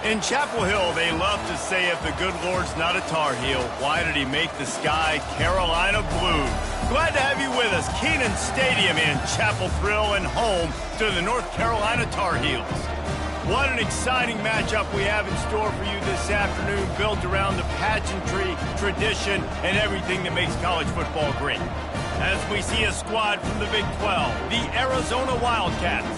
In Chapel Hill, they love to say if the good Lord's not a Tar Heel, why did he make the sky Carolina blue? Glad to have you with us. Kenan Stadium in Chapel Thrill and home to the North Carolina Tar Heels. What an exciting matchup we have in store for you this afternoon, built around the pageantry, tradition, and everything that makes college football great. As we see a squad from the Big 12, the Arizona Wildcats,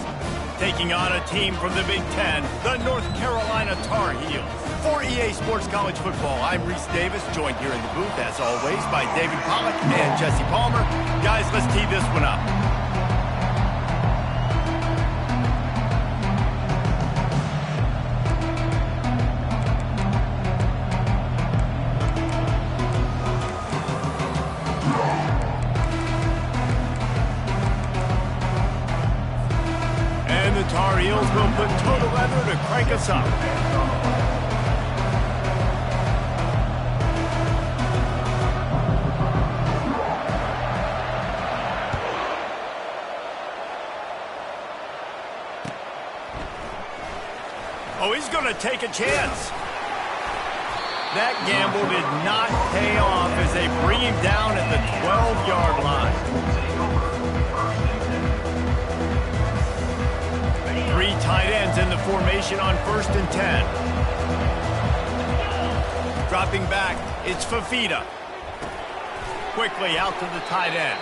taking on a team from the Big 10, the North Carolina Tar Heels. For EA Sports College Football, I'm Reese Davis, joined here in the booth, as always, by David Pollack and Jesse Palmer. Guys, let's tee this one up. Tar Heels will put total leather to crank us up. Oh, he's going to take a chance. That gamble did not pay off as they bring him down at the 12-yard line. Three tight ends in the formation on 1st and 10. Dropping back, it's Fafita. Quickly out to the tight end.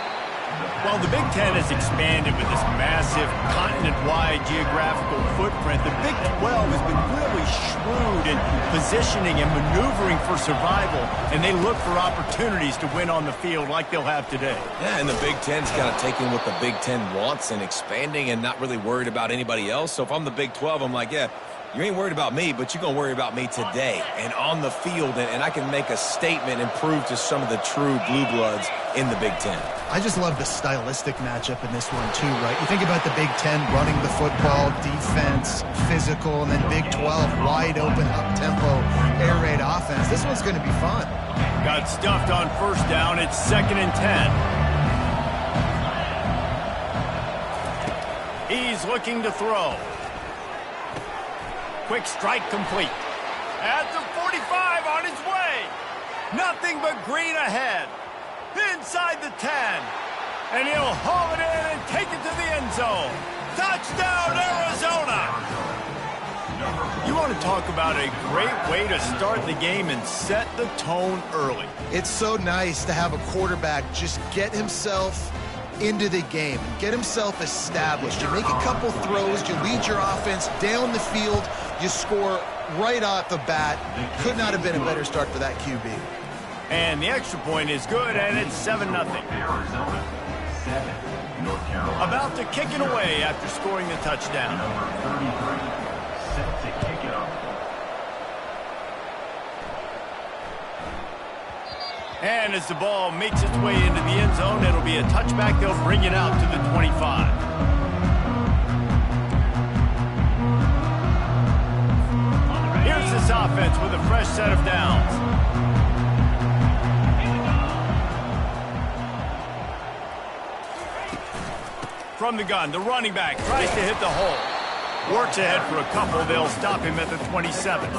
Well, the Big Ten has expanded with this massive continent-wide geographical footprint. The Big 12 has been really shrewd in positioning and maneuvering for survival, and they look for opportunities to win on the field like they'll have today. Yeah, and the Big Ten's kind of taking what the Big Ten wants and expanding and not really worried about anybody else. So if I'm the Big 12, I'm like, yeah, you ain't worried about me, but you're going to worry about me today and on the field, and I can make a statement and prove to some of the true blue bloods in the Big Ten. I just love the stylistic matchup in this one, too, right? You think about the Big Ten running the football, defense, physical, and then Big 12, wide open, up-tempo, air raid offense. This one's going to be fun. Got stuffed on 1st down. It's 2nd and 10. He's looking to throw. Quick strike complete. At the 45 on his way. Nothing but green ahead. Inside the 10. And he'll haul it in and take it to the end zone. Touchdown, Arizona! You want to talk about a great way to start the game and set the tone early. It's so nice to have a quarterback just get himself into the game, get himself established. You make a couple throws, you lead your offense down the field, you score right off the bat. Could not have been a better start for that QB. And the extra point is good, and it's 7-0. About to kick it away after scoring the touchdown. And as the ball makes its way into the end zone, it'll be a touchback. They'll bring it out to the 25. Here's this offense with a fresh set of downs. From the gun, the running back tries to hit the hole. Works ahead for a couple. They'll stop him at the 27.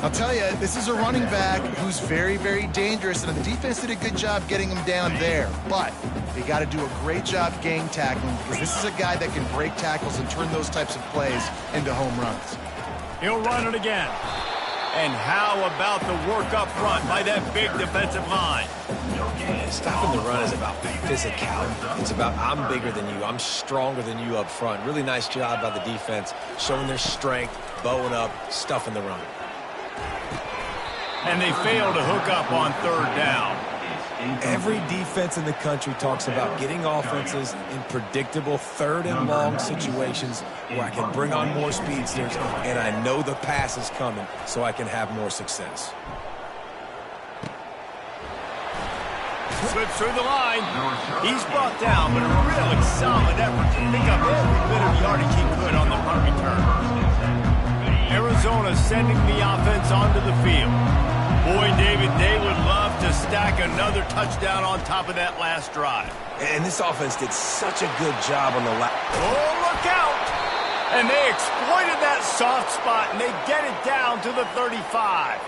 I'll tell you, this is a running back who's very, very dangerous, and the defense did a good job getting him down there. But they got to do a great job gang tackling, because this is a guy that can break tackles and turn those types of plays into home runs. He'll run it again. And how about the work up front by that big defensive line? Yeah, stopping the run is about physicality. It's about I'm bigger than you, I'm stronger than you up front. Really nice job by the defense, showing their strength, bowing up, stuffing the run. And they fail to hook up on 3rd down. Every defense in the country talks about getting offenses in predictable 3rd and long situations where I can bring on more speedsters and I know the pass is coming so I can have more success. Slips through the line. He's brought down, but a really solid effort to pick up every bit of yardage he could on the punt return. Arizona sending the offense onto the field. Boy, David, they would love to stack another touchdown on top of that last drive. And this offense did such a good job on the last. Oh, look out! And they exploited that soft spot, and they get it down to the 35.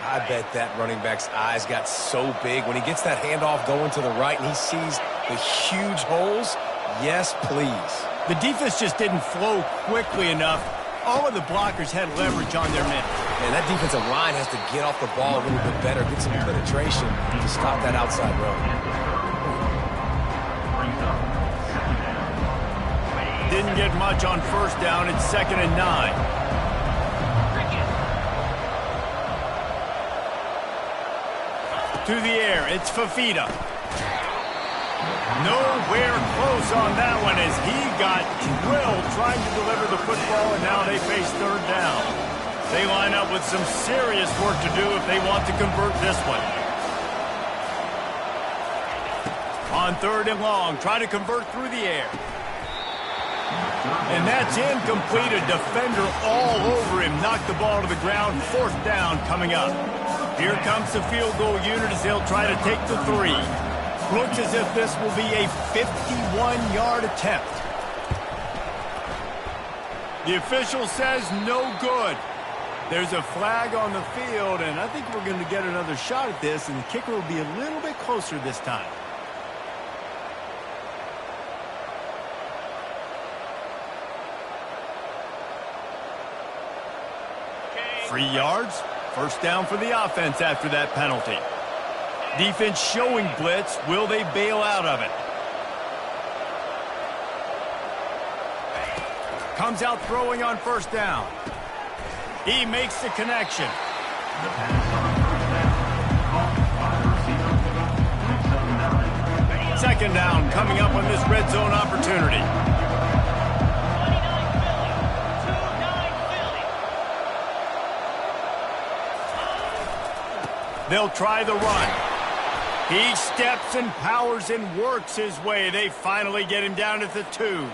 I bet that running back's eyes got so big when he gets that handoff going to the right and he sees the huge holes. Yes, please. The defense just didn't flow quickly enough. All of the blockers had leverage on their men. And that defensive line has to get off the ball a little bit better, get some penetration to stop that outside run. Didn't get much on first down. It's 2nd and 9. To the air, it's Fafita. Nowhere close on that one as he got drilled trying to deliver the football, and now they face 3rd down. They line up with some serious work to do if they want to convert this one. On 3rd and long, try to convert through the air. And that's incomplete. A defender all over him. Knocked the ball to the ground. 4th down coming up. Here comes the field goal unit as they'll try to take the 3. Looks as if this will be a 51-yard attempt. The official says no good. There's a flag on the field, and I think we're going to get another shot at this, and the kicker will be a little bit closer this time. Okay. 3 yards. 1st down for the offense after that penalty. Defense showing blitz. Will they bail out of it? Comes out throwing on 1st down. He makes the connection. 2nd down coming up on this red zone opportunity. They'll try the run. He steps and powers and works his way. They finally get him down at the 2.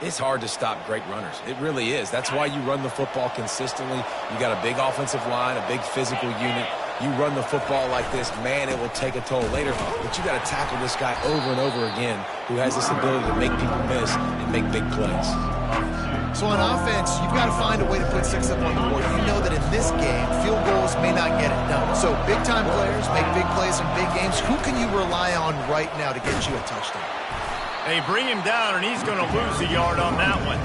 It's hard to stop great runners. It really is. That's why you run the football consistently. You got a big offensive line, a big physical unit. You run the football like this, man, it will take a toll later. But you got to tackle this guy over and over again who has this ability to make people miss and make big plays. So on offense, you've got to find a way to put 6 up on the board. You know that in this game, field goals may not get it done. So big-time players make big plays in big games. Who can you rely on right now to get you a touchdown? They bring him down, and he's going to lose a yard on that one.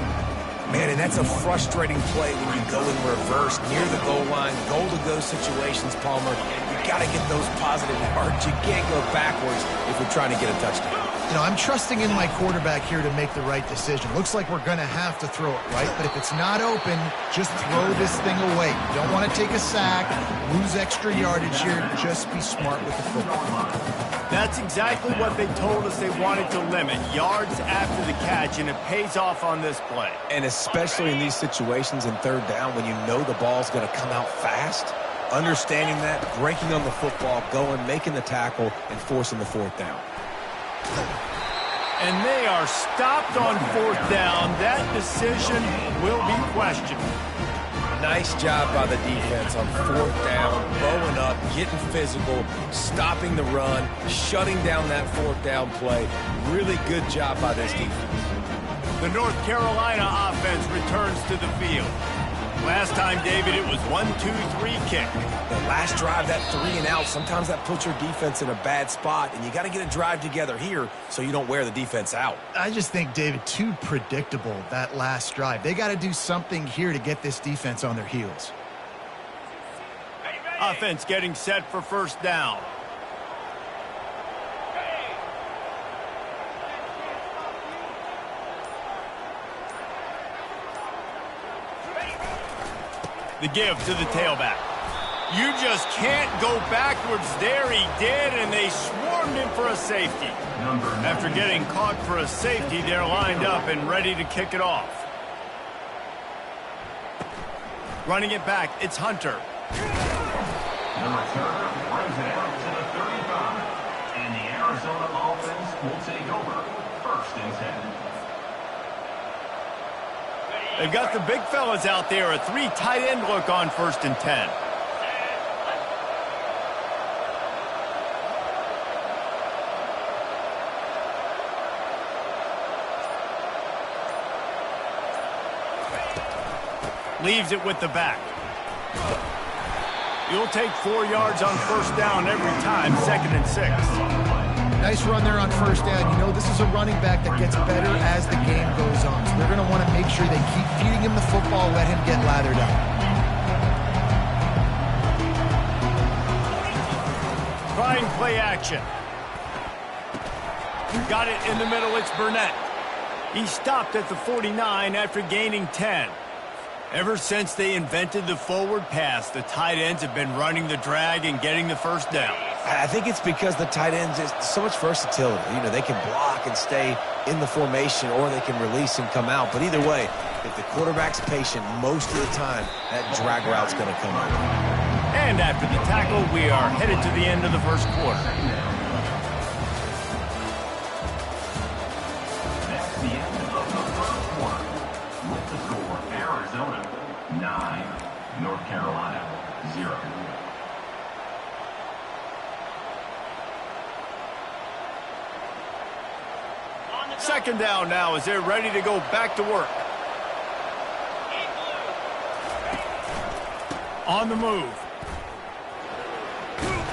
Man, and that's a frustrating play when you go in reverse near the goal line, goal-to-go situations, Palmer. You got to get those positive yards. You can't go backwards if you're trying to get a touchdown. You know, I'm trusting in my quarterback here to make the right decision. Looks like we're going to have to throw it, right? But if it's not open, just throw this thing away. You don't want to take a sack, lose extra yardage here. Just be smart with the football. That's exactly what they told us they wanted to limit. Yards after the catch, and it pays off on this play. And especially in these situations in 3rd down when you know the ball's going to come out fast, understanding that, breaking on the football, going, making the tackle, and forcing the 4th down. And they are stopped on 4th down. That decision will be questioned. Nice job by the defense on 4th down, bowing up, getting physical, stopping the run, shutting down that 4th down play. Really good job by this defense. The North Carolina offense returns to the field. Last time, David, it was 1-2-3 kick. The last drive, that 3 and out, sometimes that puts your defense in a bad spot, and you got to get a drive together here so you don't wear the defense out. I just think, David, too predictable, that last drive. They got to do something here to get this defense on their heels. Offense getting set for 1st down. The give to the tailback. You just can't go backwards there. He did, and they swarmed him for a safety. After getting caught for a safety, they're lined up and ready to kick it off. Running it back, it's Hunter. The returner brings it out to the 35. And the Arizona offense will take over 1st and 10. They've got the big fellas out there. A 3 tight end look on 1st and 10. Leaves it with the back. You'll take 4 yards on first down every time, 2nd and 6. Nice run there on first down. You know, this is a running back that gets better as the game goes on. So they're going to want to make sure they keep feeding him the football, let him get lathered up. Trying play action. Got it in the middle. It's Burnett. He stopped at the 49 after gaining 10. Ever since they invented the forward pass, the tight ends have been running the drag and getting the first down. I think it's because the tight ends is so much versatility. You know, they can block and stay in the formation, or they can release and come out. But either way, if the quarterback's patient most of the time, that drag route's going to come out. And after the tackle, we are headed to the end of the first quarter. That's the end of the first quarter. With the score, Arizona 9, North Carolina 0. Second down now as they're ready to go back to work. On the move.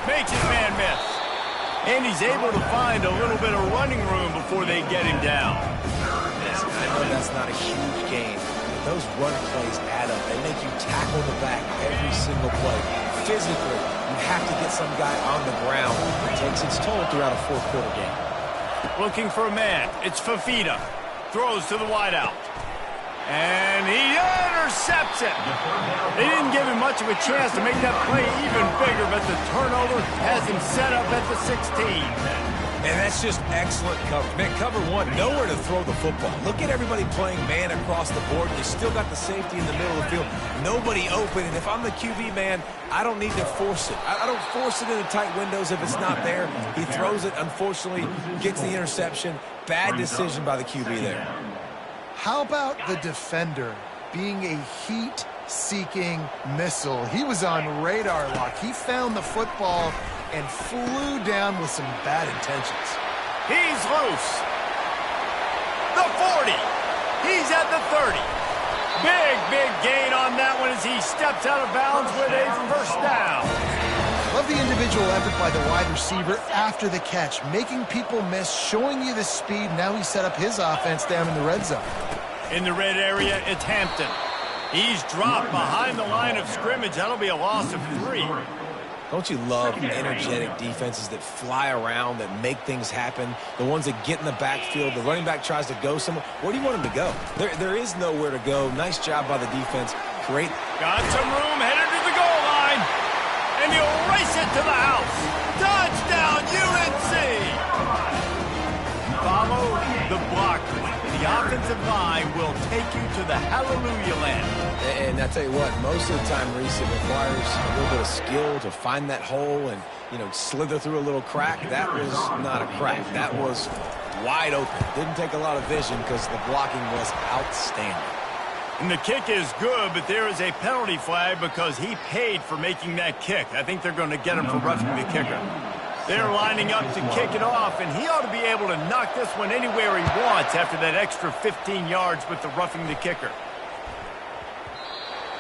Makes his man miss. And he's able to find a little bit of running room before they get him down. I know that's not a huge gain, but those run plays add up. They make you tackle the back every single play. Physically, you have to get some guy on the ground. It takes its toll throughout a fourth-quarter game. Looking for a man. It's Fafita. Throws to the wideout. And he intercepts it. They didn't give him much of a chance to make that play even bigger, but the turnover has him set up at the 16. And that's just excellent coverage. Man, cover one, nowhere to throw the football. Look at everybody playing man across the board. You still got the safety in the middle of the field. Nobody open. And if I'm the QB, man, I don't need to force it. I don't force it into tight windows if it's not there. He throws it, unfortunately, gets the interception. Bad decision by the QB there. How about the defender being a heat-seeking missile? He was on radar lock. He found the football and flew down with some bad intentions. He's loose. The 40. He's at the 30. Big gain on that one as he steps out of bounds with a first down. Love the individual effort by the wide receiver after the catch, making people miss, showing you the speed. Now he set up his offense down in the red zone. In the red area, it's Hampton. He's dropped behind the line of scrimmage. That'll be a loss of 3. Don't you love energetic defenses that fly around, that make things happen? The ones that get in the backfield, the running back tries to go somewhere. Where do you want him to go? There is nowhere to go. Nice job by the defense. Great. Got some room, headed to the goal line. And he'll race it to the house. Touchdown, UNC! Follow the blocker. The offensive line will take you to the hallelujah land. And I tell you what, most of the time, Reese, it requires a little bit of skill to find that hole and, you know, slither through a little crack. That was not a crack. That was wide open. Didn't take a lot of vision because the blocking was outstanding. And the kick is good, but there is a penalty flag because he paid for making that kick. I think they're going to get him for roughing the kicker. They're lining up to kick it off, and he ought to be able to knock this one anywhere he wants after that extra 15 yards with the roughing the kicker.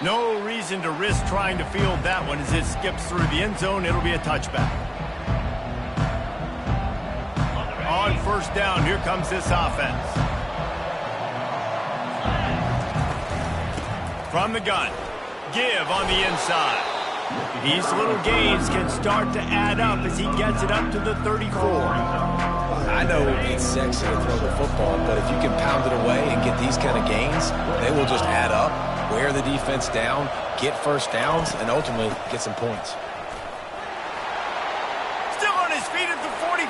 No reason to risk trying to field that one as it skips through the end zone. It'll be a touchback. On first down, here comes this offense. From the gun, give on the inside. These little gains can start to add up as he gets it up to the 34. I know it's sexy to throw the football, but if you can pound it away and get these kind of gains, they will just add up, wear the defense down, get first downs, and ultimately get some points. Still on his feet at the 45.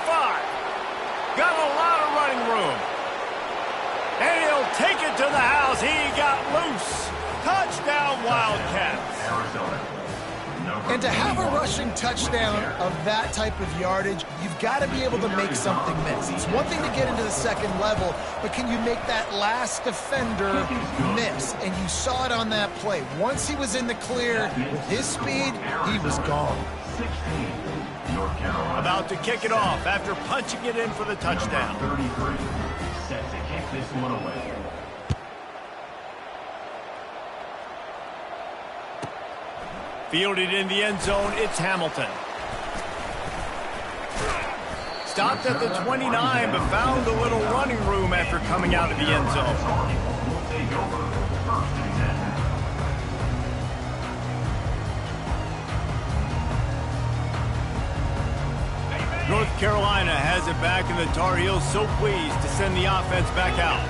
Got a lot of running room. And he'll take it to the house. He got loose. Touchdown, Wildcats. And to have a rushing touchdown of that type of yardage, you've got to be able to make something miss. It's one thing to get into the second level, but can you make that last defender miss? And you saw it on that play. Once he was in the clear with his speed, he was gone. About to kick it off after punching it in for the touchdown. 33, set to kick this one away. Fielded in the end zone, it's Hamilton. Stopped at the 29, but found a little running room after coming out of the end zone. North Carolina has it back, and the Tar Heels so pleased to send the offense back out.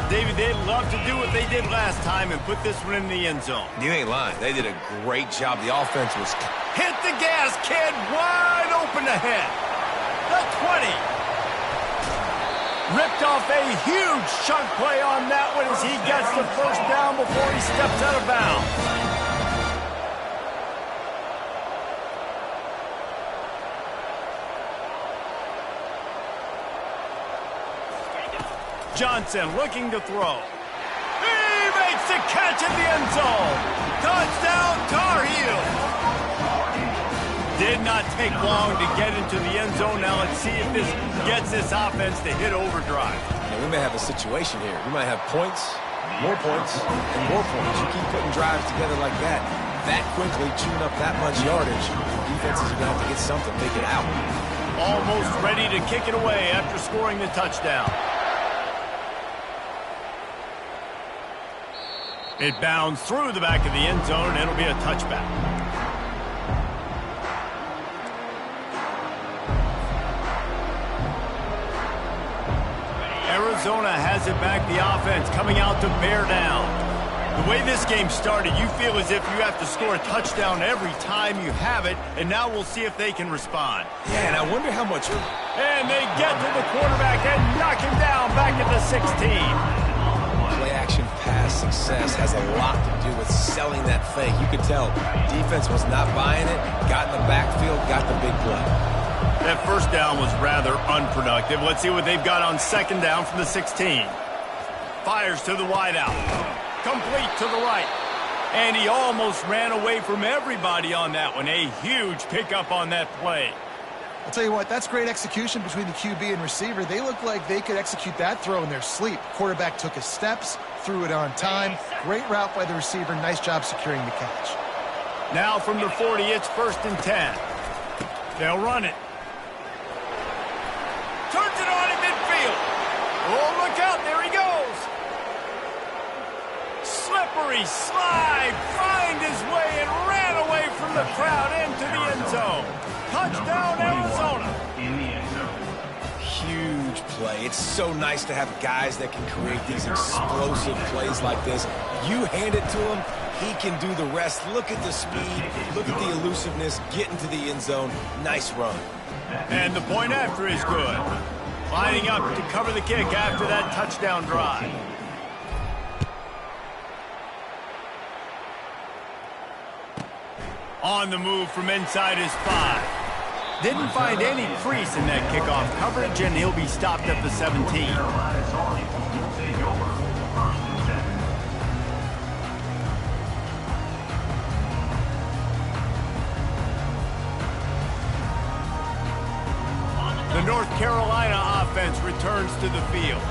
David, they'd love to do what they did last time and put this one in the end zone. You ain't lying. They did a great job. The offense was... Hit the gas, kid. Wide open ahead. The 20. Ripped off a huge chunk play on that one as he gets the first down before he steps out of bounds. Johnson looking to throw. He makes the catch in the end zone. Touchdown, Tar Heels. Did not take long to get into the end zone. Now let's see if this gets this offense to hit overdrive. Yeah, we may have a situation here. We might have points, and more points. You keep putting drives together like that quickly, chewing up that much yardage. Defenses are going to have to get something, make it out. Almost ready to kick it away after scoring the touchdown. It bounds through the back of the end zone, and it'll be a touchback. Arizona has it back, the offense coming out to bear down. The way this game started, you feel as if you have to score a touchdown every time you have it, and now we'll see if they can respond. Yeah, and I wonder how much... And they get to the quarterback and knock him down back at the 16. Play-action pass success has a lot to do with selling that fake. You could tell defense was not buying it, got in the backfield, got the big play. That first down was rather unproductive. Let's see what they've got on second down from the 16. Fires to the wideout. Complete to the right. And he almost ran away from everybody on that one. A huge pickup on that play. I'll tell you what, that's great execution between the QB and receiver. They look like they could execute that throw in their sleep. Quarterback took his steps, threw it on time. Great route by the receiver. Nice job securing the catch. Now from the 40, it's 1st and 10. They'll run it. Turns it on in midfield. Oh, look out. There he goes. Slippery slide. Find his way and ran away from the crowd into the end zone. Touchdown, Arizona. In the end zone. Huge play. It's so nice to have guys that can create these explosive plays like this. You hand it to him, he can do the rest. Look at the speed. Look at the elusiveness. Get into the end zone. Nice run. And the point after is good. Lining up to cover the kick after that touchdown drive. On the move from inside his 5. Didn't find any crease in that kickoff coverage, and he'll be stopped at the 17. The North Carolina offense returns to the field.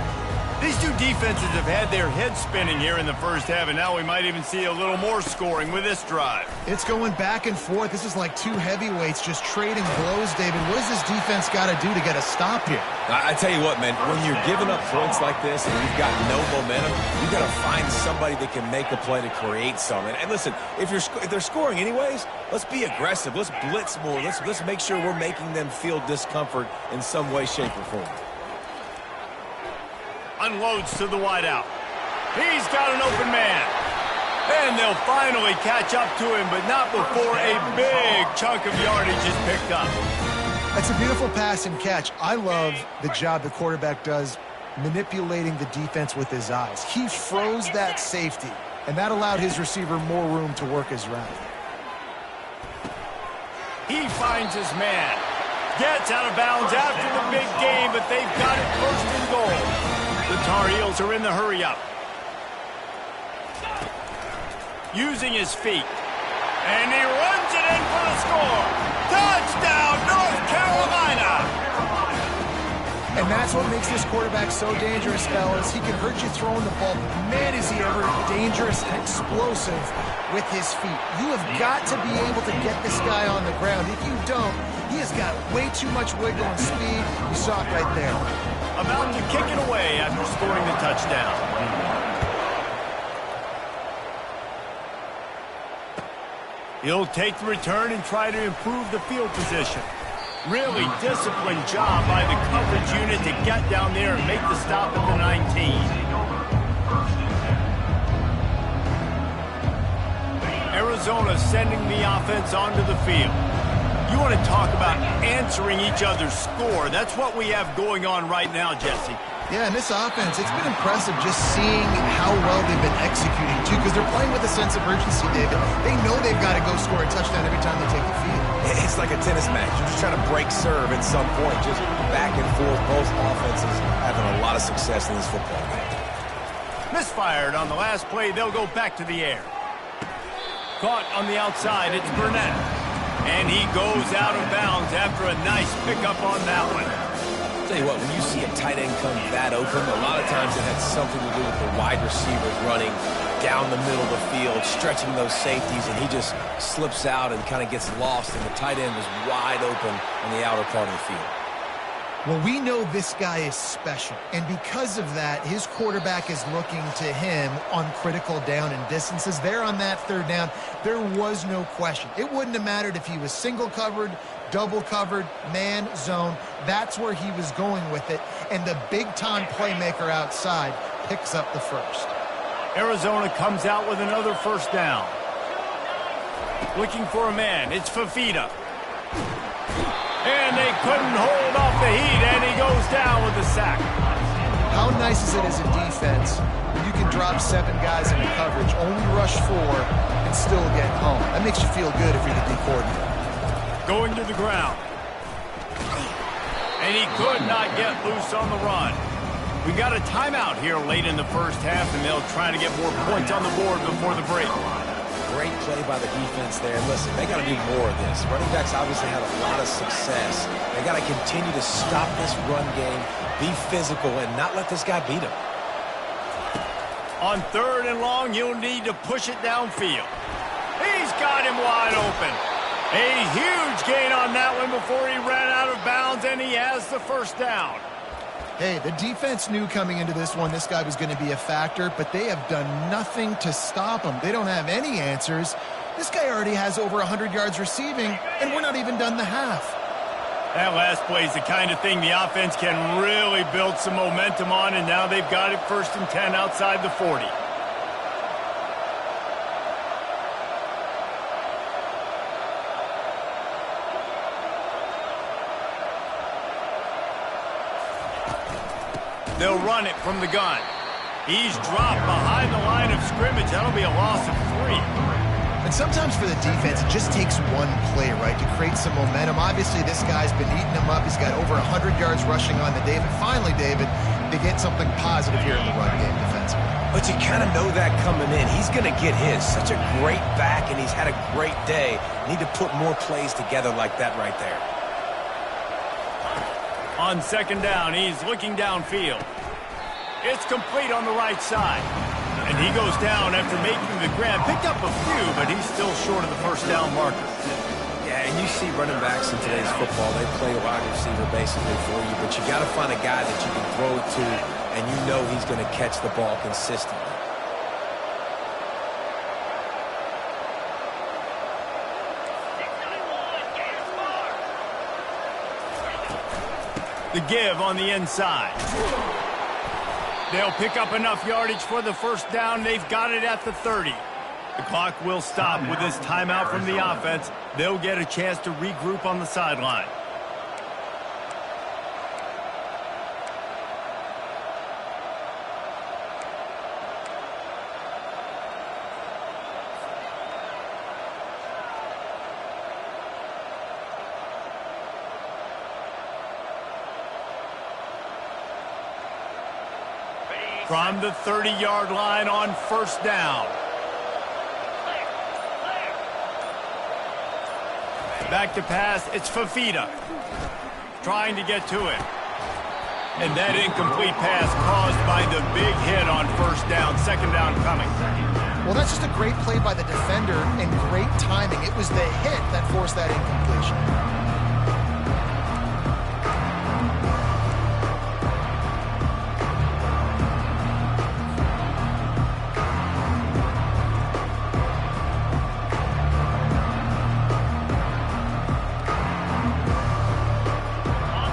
These two defenses have had their heads spinning here in the first half, and now we might even see a little more scoring with this drive. It's going back and forth. This is like two heavyweights just trading blows, David. What does this defense got to do to get a stop here? I tell you what, man, when you're giving up points like this and you've got no momentum, you've got to find somebody that can make a play to create something. And listen, if they're scoring anyways, let's be aggressive. Let's blitz more. Let's make sure we're making them feel discomfort in some way, shape, or form. Unloads to the wideout. He's got an open man. And they'll finally catch up to him, but not before a big chunk of yardage is picked up. That's a beautiful pass and catch. I love the job the quarterback does manipulating the defense with his eyes. He froze that safety, and that allowed his receiver more room to work his route. He finds his man. Gets out of bounds after the big game, but they've got it 1st and goal. The Tar Heels are in the hurry-up. Using his feet. And he runs it in for the score. Touchdown, North Carolina! And That's what makes this quarterback so dangerous, fellas. He can hurt you throwing the ball, but man, is he ever dangerous and explosive with his feet. You have got to be able to get this guy on the ground. If you don't, he has got way too much wiggle and speed. You saw it right there. About to kick it away after scoring the touchdown. He'll take the return and try to improve the field position. Really disciplined job by the coverage unit to get down there and make the stop at the 19. Arizona sending the offense onto the field. You want to talk about answering each other's score. That's what we have going on right now, Jesse. Yeah, and this offense, it's been impressive just seeing how well they've been executing, too, because they're playing with a sense of urgency, David. They know they've got to go score a touchdown every time they take the field. It's like a tennis match. You're just trying to break serve at some point, just back and forth. Both offenses having a lot of success in this football game. Misfired on the last play. They'll go back to the air. Caught on the outside. It's Burnett. And he goes out of bounds after a nice pickup on that one. Tell you what, when you see a tight end come that open, a lot of times it had something to do with the wide receivers running down the middle of the field, stretching those safeties, and he just slips out and kind of gets lost, and the tight end was wide open on the outer part of the field. Well, we know this guy is special, and because of that, his quarterback is looking to him on critical down and distances. There on that third down, there was no question. It wouldn't have mattered if he was single covered, double covered, man, zone. That's where he was going with it, and the big-time playmaker outside picks up the first. Arizona comes out with another first down. Looking for a man. It's Fafita. And they couldn't hold off the heat, and he goes down with the sack. How nice is it as a defense when you can drop 7 guys into coverage, only rush 4, and still get home? That makes you feel good if you're the D coordinator. Going to the ground. And he could not get loose on the run. We got a timeout here late in the first half, and they'll try to get more points on the board before the break. Great play by the defense there. And listen, they got to do more of this. Running backs obviously had a lot of success. They got to continue to stop this run game, be physical, and not let this guy beat them. On 3rd and long, you'll need to push it downfield. He's got him wide open. A huge gain on that one before he ran out of bounds, and he has the first down. Hey, the defense knew coming into this one this guy was going to be a factor, but they have done nothing to stop him. They don't have any answers. This guy already has over 100 yards receiving, and we're not even done the half. That last play is the kind of thing the offense can really build some momentum on, and now they've got it 1st and 10 outside the 40. They'll run it from the gun. He's dropped behind the line of scrimmage. That'll be a loss of 3. And sometimes for the defense, it just takes one play, right, to create some momentum. Obviously, this guy's been eating him up. He's got over 100 yards rushing on the day. But finally, David, they get something positive here in the run game defensively. But you kind of know that coming in. He's going to get his. Such a great back, and he's had a great day. Need to put more plays together like that right there. On 2nd down, he's looking downfield. It's complete on the right side. And he goes down after making the grab. Picked up a few, but he's still short of the first down marker. Yeah, and you see running backs in today's football, they play a wide receiver basically for you, but you got to find a guy that you can throw it to, and you know he's going to catch the ball consistently. The give on the inside. They'll pick up enough yardage for the first down. They've got it at the 30. The clock will stop with this timeout from the offense. They'll get a chance to regroup on the sideline. From the 30-yard line on 1st down. Back to pass, it's Fafita. Trying to get to it. And that incomplete pass caused by the big hit on first down, second down coming. Well, that's just a great play by the defender and great timing. It was the hit that forced that incompletion.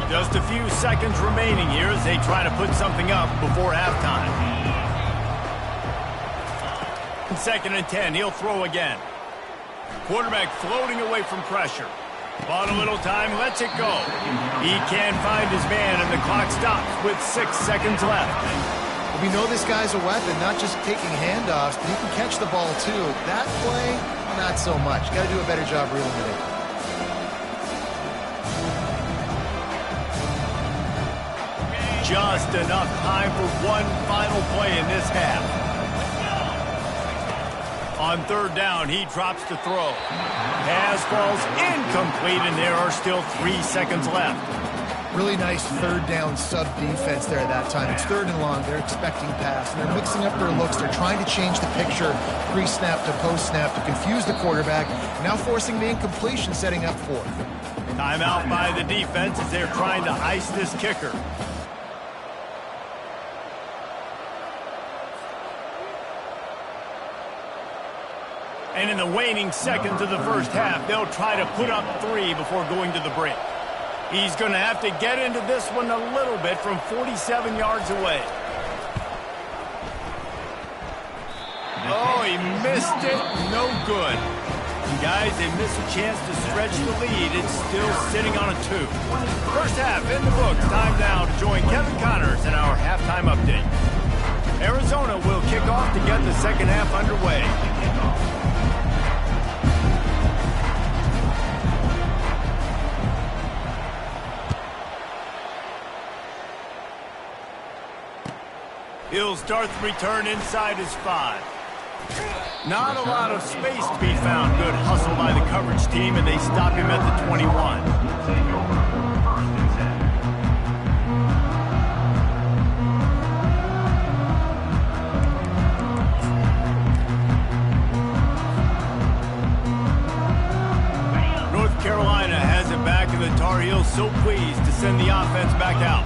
Just a few seconds remaining here as they try to put something up before halftime. Second and 10, he'll throw again. Quarterback floating away from pressure. Bought a little time, lets it go. He can't find his man, and the clock stops with 6 seconds left. We know this guy's a weapon, not just taking handoffs, but he can catch the ball too. That play, not so much. Got to do a better job reeling it in. Just enough time for one final play in this half. On third down, he drops to throw. Pass falls incomplete, and there are still 3 seconds left. Really nice third down sub defense there at that time. It's third and long. They're expecting pass, and they're mixing up their looks. They're trying to change the picture pre-snap to post-snap to confuse the quarterback, now forcing the incompletion, setting up fourth. Timeout by the defense as they're trying to ice this kicker. And in the waning seconds of the first half, they'll try to put up 3 before going to the break. He's going to have to get into this one a little bit from 47 yards away. Oh, he missed it. No good. And guys, they miss a chance to stretch the lead. It's still sitting on a 2. First half in the books. Time now to join Kevin Connors in our halftime update. Arizona will kick off to get the second half underway. He'll start the return inside his 5. Not a lot of space to be found. Good hustle by the coverage team, and they stop him at the 21. North Carolina has it back, and the Tar Heels so pleased to send the offense back out.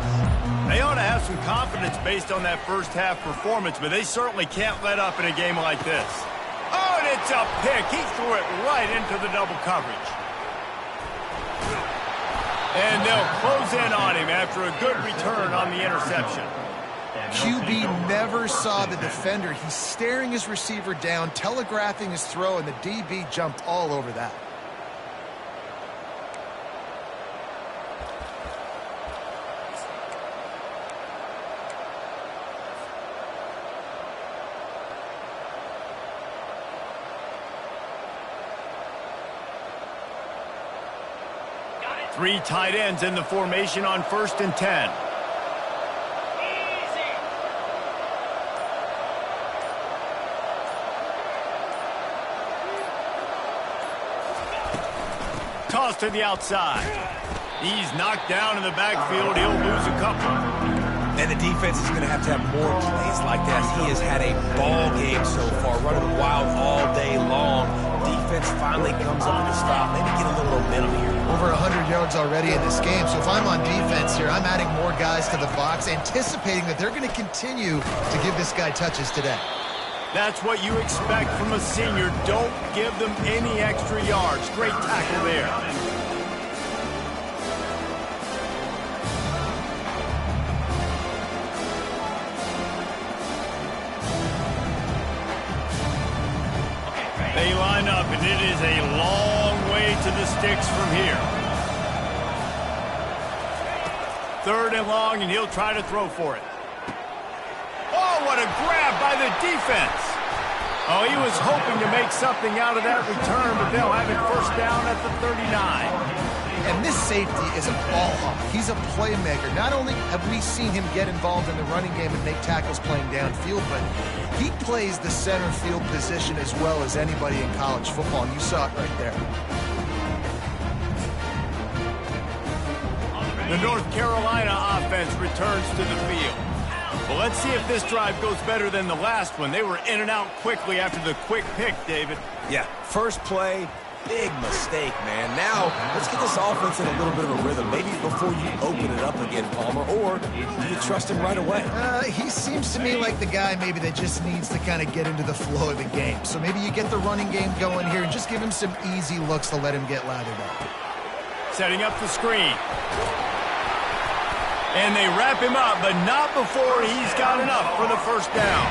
They ought to have some confidence based on that first half performance, but they certainly can't let up in a game like this. Oh, and it's a pick. He threw it right into the double coverage. And they'll close in on him after a good return on the interception. QB never saw the defender. He's staring his receiver down, telegraphing his throw, and the DB jumped all over that. Three tight ends in the formation on 1st and 10. Toss to the outside. He's knocked down in the backfield. He'll lose a couple. And the defense is going to have more plays like that. He has had a ball game so far, running wild all day long. Defense finally comes up with a stop. Maybe get a little momentum here. Over 100 yards already in this game. So if I'm on defense here, I'm adding more guys to the box, anticipating that they're going to continue to give this guy touches today. That's what you expect from a senior. Don't give them any extra yards. Great tackle there. They line up, and it is a long way to the sticks from here. 3rd and long, and he'll try to throw for it. Oh, what a grab by the defense. Oh, he was hoping to make something out of that return, but they'll have it first down at the 39. And this safety is a ball hawk. He's a playmaker. Not only have we seen him get involved in the running game and make tackles playing downfield, but he plays the center field position as well as anybody in college football, and you saw it right there. The North Carolina offense returns to the field. Well, let's see if this drive goes better than the last one. They were in and out quickly after the quick pick, David. Yeah, first play, big mistake, man. Now, let's get this offense in a little bit of a rhythm. Maybe before you open it up again, Palmer, or you trust him right away. He seems to me like the guy maybe that just needs to kind of get into the flow of the game. So maybe you get the running game going here and just give him some easy looks to let him get lathered up. Setting up the screen. And they wrap him up, but not before he's got enough for the first down.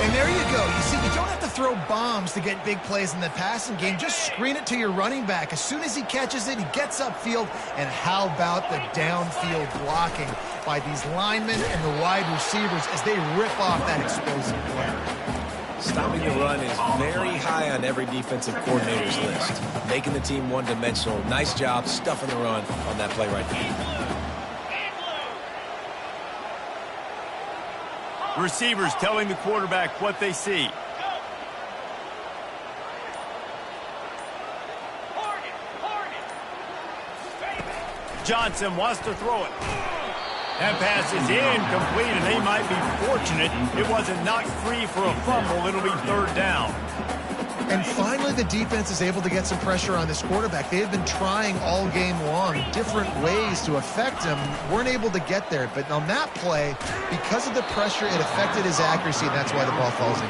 And there you go. You see, you don't have to throw bombs to get big plays in the passing game. Just screen it to your running back. As soon as he catches it, he gets upfield. And how about the downfield blocking by these linemen and the wide receivers as they rip off that explosive play? Stopping the run is very high on every defensive coordinator's list. Making the team one-dimensional. Nice job stuffing the run on that play right there. Receivers telling the quarterback what they see. Johnson wants to throw it. That pass is incomplete, and they might be fortunate it wasn't knocked free for a fumble. It'll be third down. And finally, the defense is able to get some pressure on this quarterback. They have been trying all game long different ways to affect him. Weren't able to get there. But on that play, because of the pressure, it affected his accuracy, and that's why the ball falls in.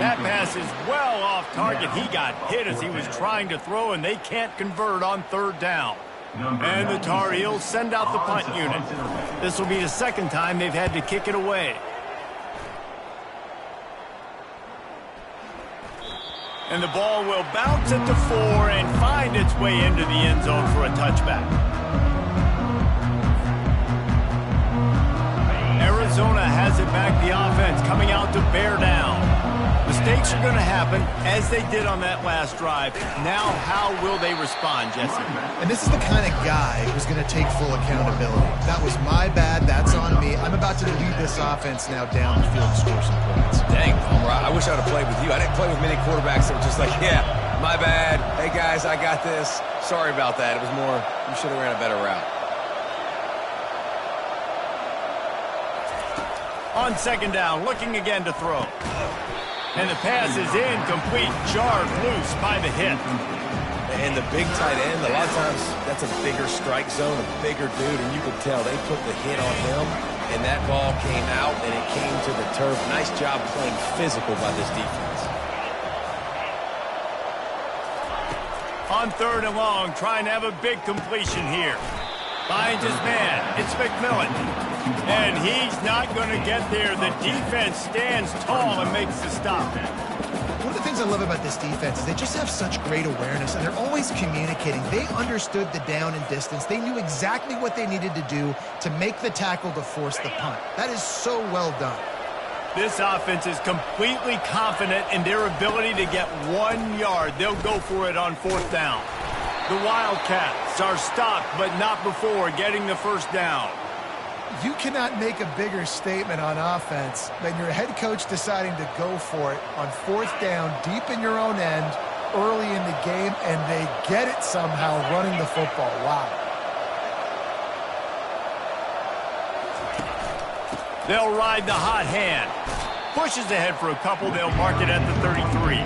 That pass is well off target. He got hit as he was trying to throw, and they can't convert on third down. And the Tar Heels send out the punt unit. This will be the second time they've had to kick it away. And the ball will bounce at the 4 and find its way into the end zone for a touchback. Arizona has it back. The offense coming out to bear down. Mistakes are going to happen, as they did on that last drive. Now, how will they respond, Jesse? And this is the kind of guy who's going to take full accountability. That was my bad. That's on me. I'm about to lead this offense now down the field and score some points. Dang, Palmer, I wish I would have played with you. I didn't play with many quarterbacks that were just like, yeah, my bad. Hey, guys, I got this. Sorry about that. It was more, you should have ran a better route. On second down, looking again to throw. And the pass is incomplete, jarred loose by the hit. And the big tight end, a lot of times that's a bigger strike zone, a bigger dude, and you could tell they put the hit on him, and that ball came out, and it came to the turf. Nice job playing physical by this defense. On third and long, trying to have a big completion here. Finds his man. It's McMillan. And he's not going to get there. The defense stands tall and makes the stop. One of the things I love about this defense is they just have such great awareness, and they're always communicating. They understood the down and distance. They knew exactly what they needed to do to make the tackle to force the punt. That is so well done. This offense is completely confident in their ability to get 1 yard. They'll go for it on fourth down. The Wildcats are stopped, but not before getting the first down. You cannot make a bigger statement on offense than your head coach deciding to go for it on fourth down, deep in your own end, early in the game, and they get it somehow running the football. Wow. They'll ride the hot hand. Pushes ahead for a couple. They'll mark it at the 33.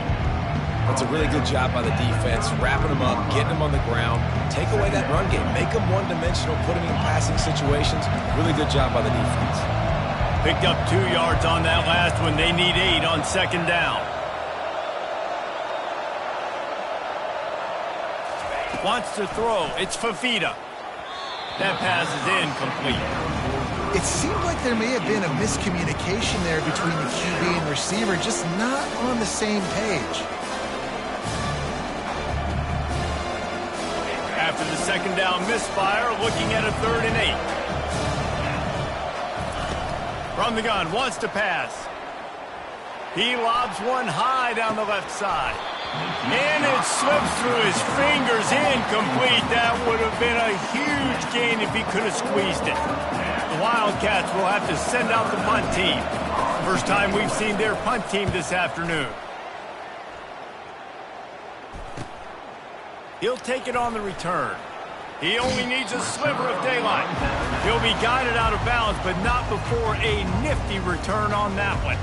That's a really good job by the defense, wrapping them up, getting them on the ground. Take away that run game. Make them one-dimensional, put them in passing situations. Really good job by the defense. Picked up 2 yards on that last one. They need 8 on second down. Wants to throw. It's Fafita. That pass is incomplete. It seemed like there may have been a miscommunication there between the QB and receiver, just not on the same page. After the second down misfire, looking at a 3rd and 8. From the gun, wants to pass. He lobs one high down the left side. And it slips through his fingers, incomplete. That would have been a huge gain if he could have squeezed it. The Wildcats will have to send out the punt team. First time we've seen their punt team this afternoon. He'll take it on the return. He only needs a sliver of daylight. He'll be guided out of bounds, but not before a nifty return on that one.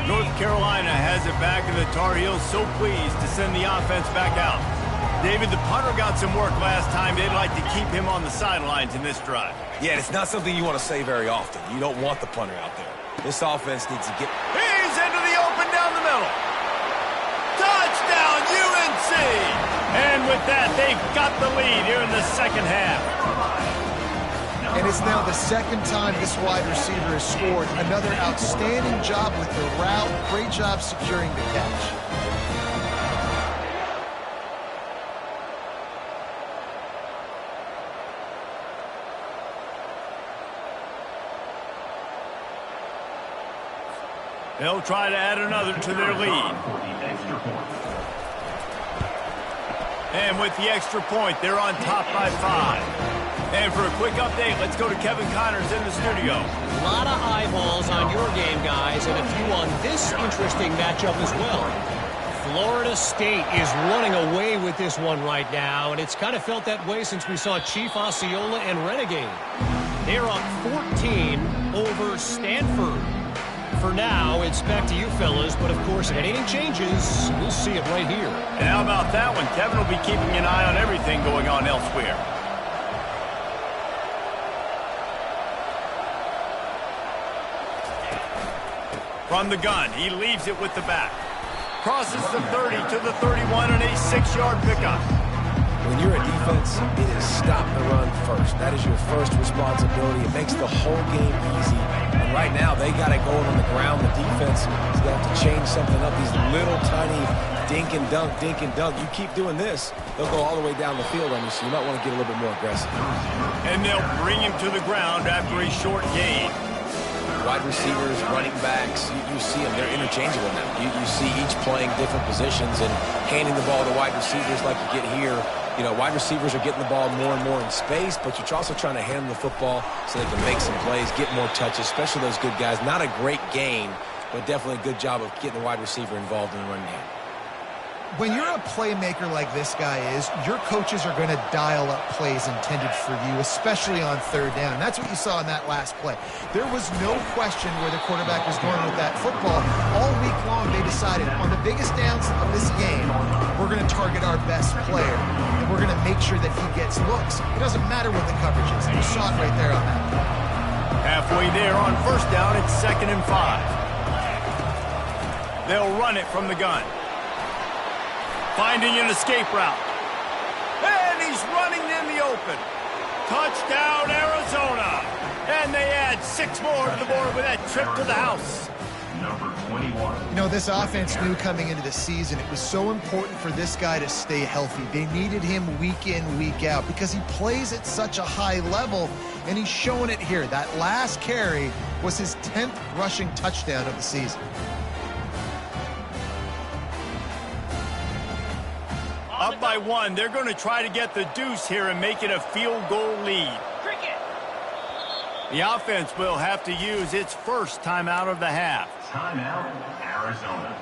North Carolina has it back, and the Tar Heels so pleased to send the offense back out. David, the punter got some work last time. They'd like to keep him on the sidelines in this drive. Yeah, it's not something you want to say very often. You don't want the punter out there. This offense needs to get... He's into the open down the middle. Touchdown, UNC! And with that, they've got the lead here in the second half. And it's now the second time this wide receiver has scored. Another outstanding job with the route. Great job securing the catch. They'll try to add another to their lead. And with the extra point, they're on top by 5. And for a quick update, let's go to Kevin Connors in the studio. A lot of eyeballs on your game, guys, and a few on this interesting matchup as well. Florida State is running away with this one right now, and it's kind of felt that way since we saw Chief Osceola and Renegade. They're up 14 over Stanford. For now, it's back to you fellas, but of course, if anything changes, we'll see it right here. And how about that one? Kevin will be keeping an eye on everything going on elsewhere. From the gun, he leaves it with the back. Crosses the 30 to the 31 and a 6-yard pickup. When you're a defense, it is stop the run first. That is your first responsibility. It makes the whole game easy. And right now, they got it going on the ground. The defense is going to have to change something up. These little tiny dink and dunk, dink and dunk. You keep doing this, they'll go all the way down the field on you, so you might want to get a little bit more aggressive. And they'll bring him to the ground after a short gain. Wide receivers, running backs, you see them. They're interchangeable now. You see each playing different positions and handing the ball to wide receivers like you get here. You know, wide receivers are getting the ball more and more in space, but you're also trying to hand them the football so they can make some plays, get more touches, especially those good guys. Not a great gain, but definitely a good job of getting the wide receiver involved in the run game. When you're a playmaker like this guy is, your coaches are going to dial up plays intended for you, especially on third down. And that's what you saw in that last play. There was no question where the quarterback was going with that football. All week long, they decided on the biggest downs of this game, we're going to target our best player, and we're going to make sure that he gets looks. It doesn't matter what the coverage is. You saw it right there on that play. Halfway there on first down, it's 2nd and 5. They'll run it from the gun. Finding an escape route. And he's running in the open. Touchdown, Arizona. And they add 6 more to the board with that trip to the house. Number 21. You know, this offense knew coming into the season it was so important for this guy to stay healthy. They needed him week in, week out because he plays at such a high level, and he's showing it here. That last carry was his 10th rushing touchdown of the season. Up by 1, they're going to try to get the deuce here and make it a field goal lead. The offense will have to use its first timeout of the half. Timeout, Arizona.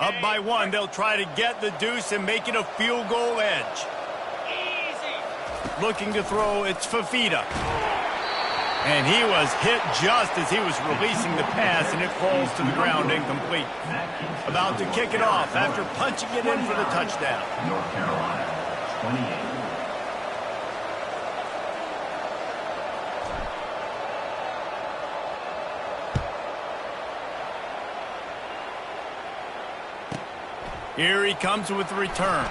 Up by 1, they'll try to get the deuce and make it a field goal edge. Looking to throw, it's Fafita. And he was hit just as he was releasing the pass, and it falls to the ground incomplete. About to kick it off after punching it in for the touchdown. North Carolina, 28. Here he comes with the return.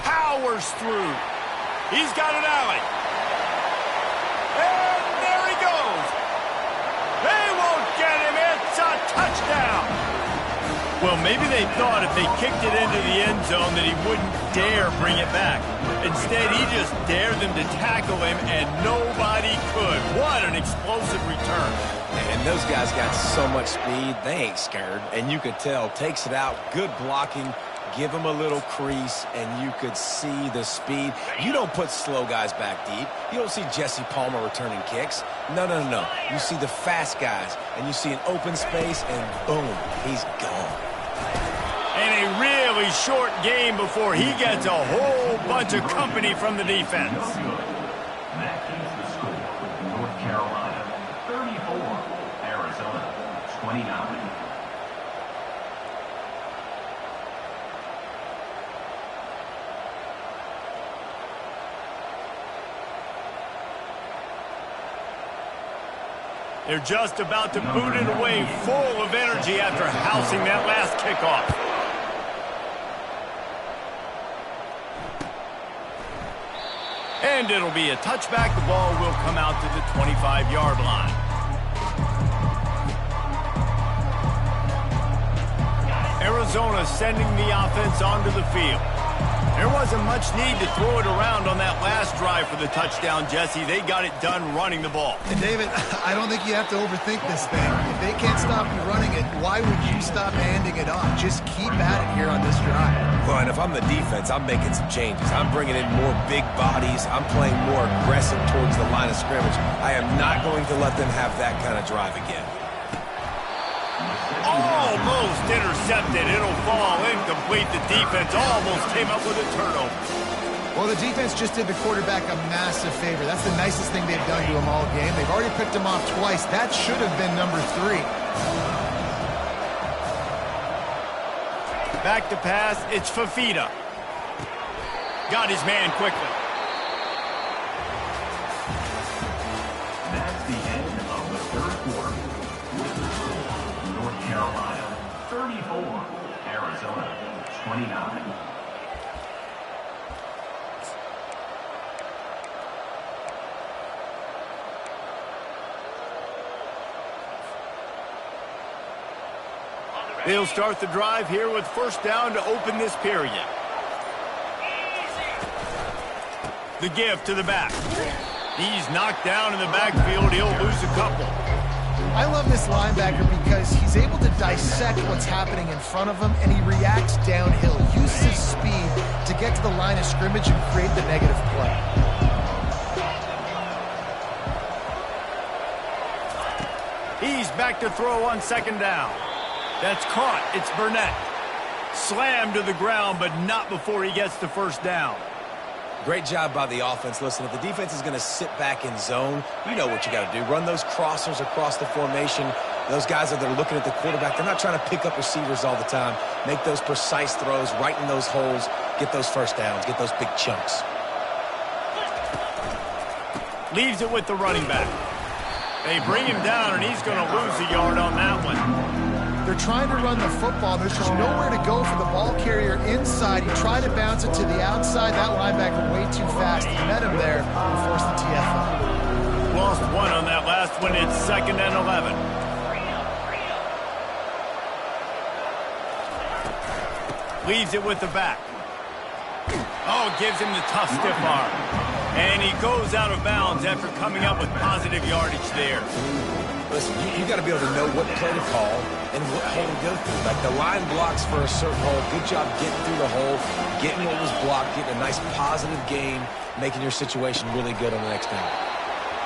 Powers through. He's got an alley. And there he goes. They won't get him. It's a touchdown. Well, maybe they thought if they kicked it into the end zone that he wouldn't dare bring it back. Instead, he just dared them to tackle him, and nobody could. What an explosive return. And those guys got so much speed, they ain't scared. And you could tell, takes it out, good blocking, give him a little crease, and you could see the speed. You don't put slow guys back deep. You don't see Jesse Palmer returning kicks. No, no, no, no. You see the fast guys, and you see an open space, and boom, he's gone. And a really short game before he gets a whole bunch of company from the defense. That keeps the score. North Carolina 34, Arizona 29. They're just about to boot it away, full of energy after housing that last kickoff. And it'll be a touchback. The ball will come out to the 25-yard line. Arizona sending the offense onto the field. There wasn't much need to throw it around on that last drive for the touchdown, Jesse. They got it done running the ball. And David, I don't think you have to overthink this thing. If they can't stop you running it, why would you stop handing it off? Just keep at it here on this drive. Well, and if I'm the defense, I'm making some changes. I'm bringing in more big bodies. I'm playing more aggressive towards the line of scrimmage. I am not going to let them have that kind of drive again. Almost intercepted. It'll fall incomplete. The defense almost came up with a turnover. Well, the defense just did the quarterback a massive favor. That's the nicest thing they've done to him all game. They've already picked him off twice. That should have been number 3. Back to pass. It's Fafita. Got his man quickly. That's the end of the third quarter. North Carolina 34, Arizona 29. They'll start the drive here with first down to open this period. The give to the back. He's knocked down in the backfield. He'll lose a couple. I love this linebacker because he's able to dissect what's happening in front of him, and he reacts downhill, uses his speed to get to the line of scrimmage and create the negative play. He's back to throw on second down. That's caught. It's Burnett. Slammed to the ground, but not before he gets the first down. Great job by the offense. Listen, if the defense is going to sit back in zone, you know what you got to do. Run those crossers across the formation. Those guys that are looking at the quarterback, they're not trying to pick up receivers all the time. Make those precise throws, right in those holes, get those first downs, get those big chunks. Leaves it with the running back. They bring him down, and he's going to lose a yard on that one. They're trying to run the football. There's just nowhere to go for the ball carrier inside. He tried to bounce it to the outside. That linebacker way too fast. He met him there and forced the TFL. Lost one on that last one. It's 2nd and 11. Leaves it with the back. Oh, gives him the tough stiff arm. And he goes out of bounds after coming up with positive yardage there. Listen, you got to be able to know what play to call and what hole to go through. Like the line blocks for a certain hole. Good job getting through the hole, getting what was blocked, getting a nice positive game, making your situation really good on the next down.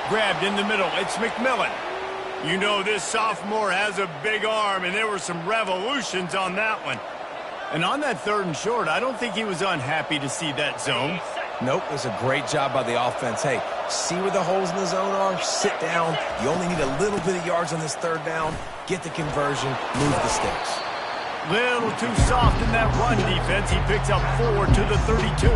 Grabbed in the middle. It's McMillan. You know this sophomore has a big arm, and there were some revolutions on that one. And on that 3rd and short, I don't think he was unhappy to see that zone. Nope, it was a great job by the offense. Hey, see where the holes in the zone are, sit down. You only need a little bit of yards on this 3rd down. Get the conversion, move the sticks. Little too soft in that run defense. He picks up 4 to the 32.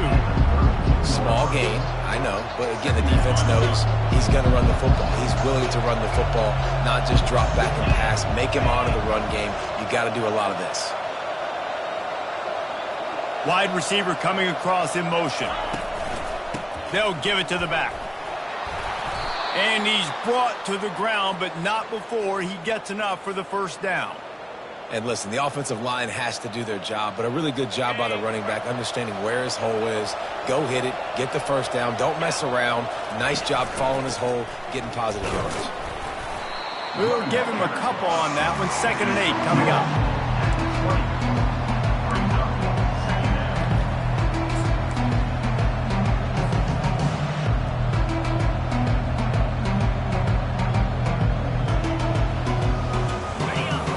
Small gain, I know. But again, the defense knows he's going to run the football. He's willing to run the football, not just drop back and pass. Make him honor the run game. You got to do a lot of this. Wide receiver coming across in motion. They'll give it to the back. And he's brought to the ground, but not before he gets enough for the first down. And listen, the offensive line has to do their job, but a really good job by the running back, understanding where his hole is. Go hit it, get the first down, don't mess around. Nice job following his hole, getting positive yards. We'll give him a couple on that one. 2nd and 8 coming up.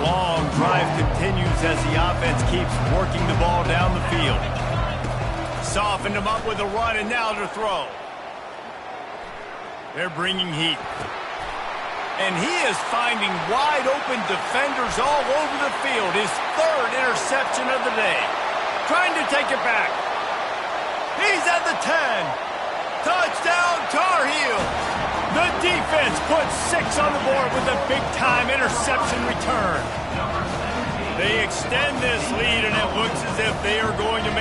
Long drive continues as the offense keeps working the ball down the field. Softened him up with a run, and now to throw. They're bringing heat. And he is finding wide-open defenders all over the field. His 3rd interception of the day. Trying to take it back. He's at the 10. Touchdown, Tar Heels. The defense puts 6 on the board with a big-time interception return. They extend this lead, and it looks as if they are going to make